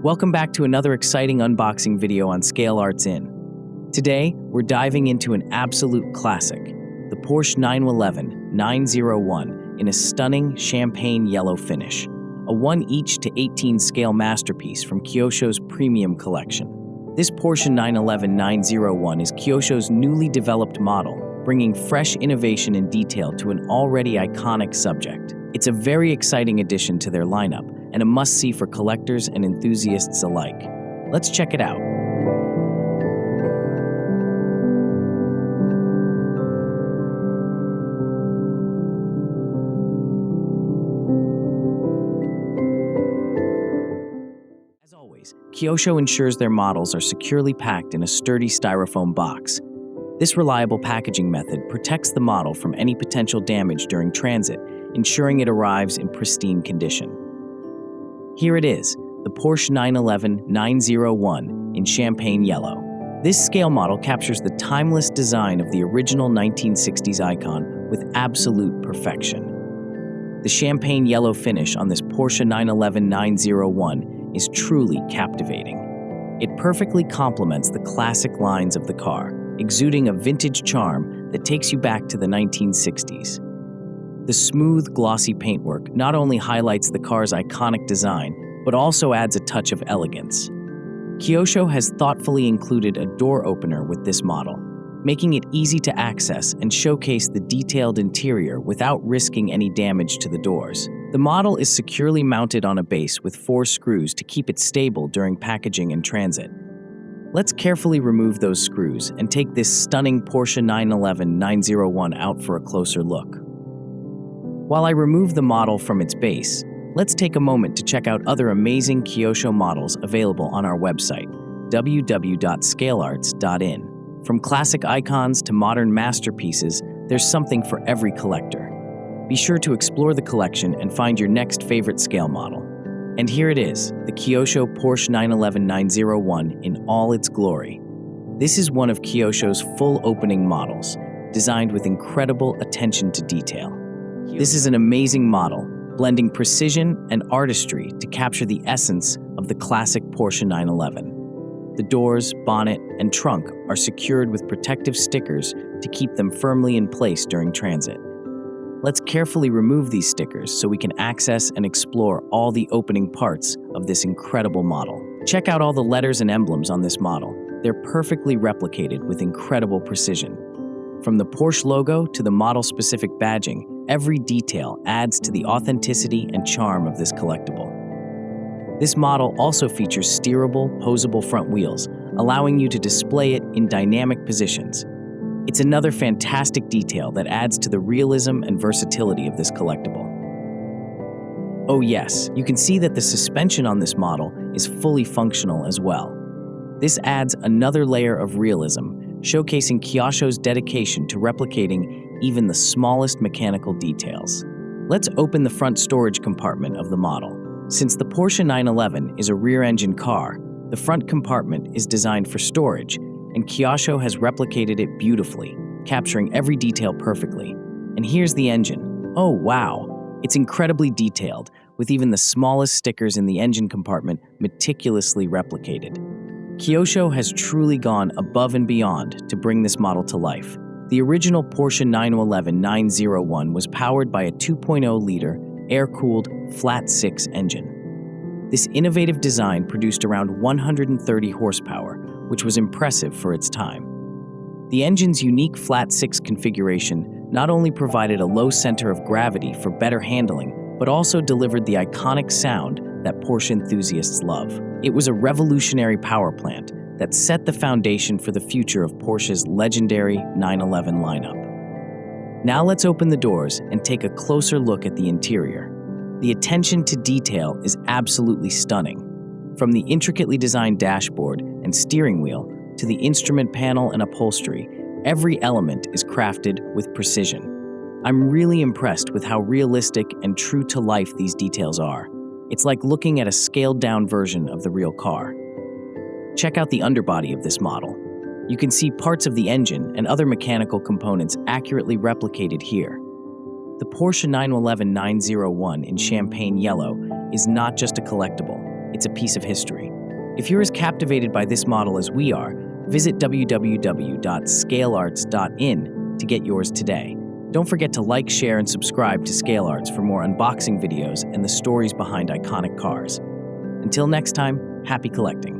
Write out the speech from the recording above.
Welcome back to another exciting unboxing video on Scale Arts In. Today, we're diving into an absolute classic, the Porsche 911 901 in a stunning champagne yellow finish, a 1:18 scale masterpiece from Kyosho's premium collection. This Porsche 911 901 is Kyosho's newly developed model, bringing fresh innovation and detail to an already iconic subject. It's a very exciting addition to their lineup, and a must-see for collectors and enthusiasts alike. Let's check it out. As always, Kyosho ensures their models are securely packed in a sturdy styrofoam box. This reliable packaging method protects the model from any potential damage during transit, ensuring it arrives in pristine condition. Here it is, the Porsche 911 901 in champagne yellow. This scale model captures the timeless design of the original 1960s icon with absolute perfection. The champagne yellow finish on this Porsche 911 901 is truly captivating. It perfectly complements the classic lines of the car, exuding a vintage charm that takes you back to the 1960s. The smooth, glossy paintwork not only highlights the car's iconic design, but also adds a touch of elegance. Kyosho has thoughtfully included a door opener with this model, making it easy to access and showcase the detailed interior without risking any damage to the doors. The model is securely mounted on a base with 4 screws to keep it stable during packaging and transit. Let's carefully remove those screws and take this stunning Porsche 911 901 out for a closer look. While I remove the model from its base, let's take a moment to check out other amazing Kyosho models available on our website, www.scalearts.in. From classic icons to modern masterpieces, there's something for every collector. Be sure to explore the collection and find your next favorite scale model. And here it is, the Kyosho Porsche 911 901 in all its glory. This is one of Kyosho's full opening models, designed with incredible attention to detail. This is an amazing model, blending precision and artistry to capture the essence of the classic Porsche 911. The doors, bonnet, and trunk are secured with protective stickers to keep them firmly in place during transit. Let's carefully remove these stickers so we can access and explore all the opening parts of this incredible model. Check out all the letters and emblems on this model. They're perfectly replicated with incredible precision. From the Porsche logo to the model-specific badging, every detail adds to the authenticity and charm of this collectible. This model also features steerable, posable front wheels, allowing you to display it in dynamic positions. It's another fantastic detail that adds to the realism and versatility of this collectible. Oh yes, you can see that the suspension on this model is fully functional as well. This adds another layer of realism, showcasing Kyosho's dedication to replicating even the smallest mechanical details. Let's open the front storage compartment of the model. Since the Porsche 911 is a rear-engine car, the front compartment is designed for storage, and Kyosho has replicated it beautifully, capturing every detail perfectly. And here's the engine. Oh wow! It's incredibly detailed, with even the smallest stickers in the engine compartment meticulously replicated. Kyosho has truly gone above and beyond to bring this model to life. The original Porsche 911 901 was powered by a 2.0-liter, air-cooled, flat-6 engine. This innovative design produced around 130 horsepower, which was impressive for its time. The engine's unique flat-6 configuration not only provided a low center of gravity for better handling, but also delivered the iconic sound that Porsche enthusiasts love. It was a revolutionary power plant that set the foundation for the future of Porsche's legendary 911 lineup. Now let's open the doors and take a closer look at the interior. The attention to detail is absolutely stunning. From the intricately designed dashboard and steering wheel to the instrument panel and upholstery, every element is crafted with precision. I'm really impressed with how realistic and true to life these details are. It's like looking at a scaled-down version of the real car. Check out the underbody of this model. You can see parts of the engine and other mechanical components accurately replicated here. The Porsche 911 901 in champagne yellow is not just a collectible, it's a piece of history. If you're as captivated by this model as we are, visit www.scalearts.in to get yours today. Don't forget to like, share, and subscribe to Scale Arts for more unboxing videos and the stories behind iconic cars. Until next time, happy collecting.